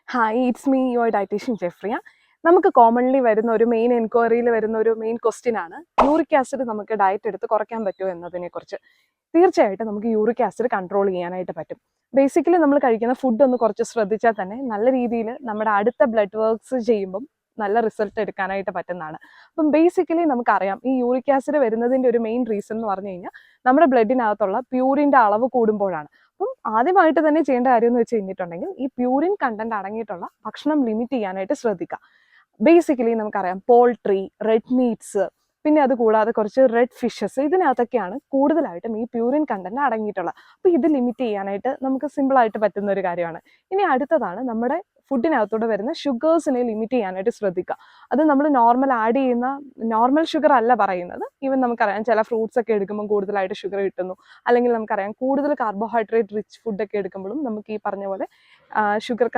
Hi, it's me, your dietitian Jeffrey. നമുക്ക് commonly വരുന്ന ഒരു മെയിൻ എൻക്വയറിയിൽ വരുന്ന ഒരു മെയിൻ ക്വസ്റ്റ്യൻ ആണ് യൂറിക് ആസിഡ് നമുക്ക് ഡയറ്റ് എടുത്ത് കുറയ്ക്കാൻ പറ്റുമോ എന്നതിനെക്കുറിച്ച്. തീർച്ചയായിട്ടും നമുക്ക് യൂറിക് ആസിഡ് കൺട്രോൾ ചെയ്യാനായിട്ട് പറ്റും. ബേസിക്കലി നമ്മൾ കഴിക്കുന്ന ഫുഡ് ഒന്ന് കുറച്ച് ശ്രദ്ധിച്ചാൽ തന്നെ നല്ല രീതിയിൽ നമ്മുടെ അടുത്ത ബ്ലഡ് വർക്ക്സ് ചെയ്യുമ്പം നല്ല റിസൾട്ട് എടുക്കാനായിട്ട് പറ്റുന്നതാണ്. അപ്പം ബേസിക്കലി നമുക്കറിയാം ഈ യൂറിക് ആസിഡ് വരുന്നതിൻ്റെ ഒരു മെയിൻ റീസൺ എന്ന് പറഞ്ഞു കഴിഞ്ഞാൽ നമ്മുടെ ബ്ലഡിനകത്തുള്ള പ്യൂരിൻ്റെ അളവ് കൂടുമ്പോഴാണ്. അപ്പം ആദ്യമായിട്ട് തന്നെ ചെയ്യേണ്ട കാര്യം എന്ന് വെച്ച് കഴിഞ്ഞിട്ടുണ്ടെങ്കിൽ ഈ പ്യൂരിൻ കണ്ടന്റ് അടങ്ങിയിട്ടുള്ള ഭക്ഷണം ലിമിറ്റ് ചെയ്യാനായിട്ട് ശ്രദ്ധിക്കുക. ബേസിക്കലി നമുക്കറിയാം പോൾട്രി, റെഡ് മീറ്റ്സ്, പിന്നെ അത് കൂടാതെ കുറച്ച് റെഡ് ഫിഷസ്, ഇതിനകത്തൊക്കെയാണ് കൂടുതലായിട്ടും ഈ പ്യൂരിൻ കണ്ടന്റ് അടങ്ങിയിട്ടുള്ളത്. അപ്പോൾ ഇത് ലിമിറ്റ് ചെയ്യാനായിട്ട് നമുക്ക് സിമ്പിളായിട്ട് പറ്റുന്ന ഒരു കാര്യമാണ്. ഇനി അടുത്തതാണ് നമ്മുടെ ഫുഡിനകത്തൂടെ വരുന്ന ഷുഗേഴ്സിനെ ലിമിറ്റ് ചെയ്യാനായിട്ട് ശ്രദ്ധിക്കുക. അത് നമ്മൾ നോർമൽ ആഡ് ചെയ്യുന്ന നോർമൽ ഷുഗർ അല്ല പറയുന്നത്. ഈവൻ നമുക്കറിയാം ചില ഫ്രൂട്ട്സ് ഒക്കെ എടുക്കുമ്പോൾ കൂടുതലായിട്ട് ഷുഗർ കിട്ടുന്നു, അല്ലെങ്കിൽ നമുക്കറിയാം കൂടുതൽ കാർബോഹൈഡ്രേറ്റ് റിച്ച് ഫുഡൊക്കെ എടുക്കുമ്പോഴും നമുക്ക് ഈ പറഞ്ഞ പോലെ ഷുഗർ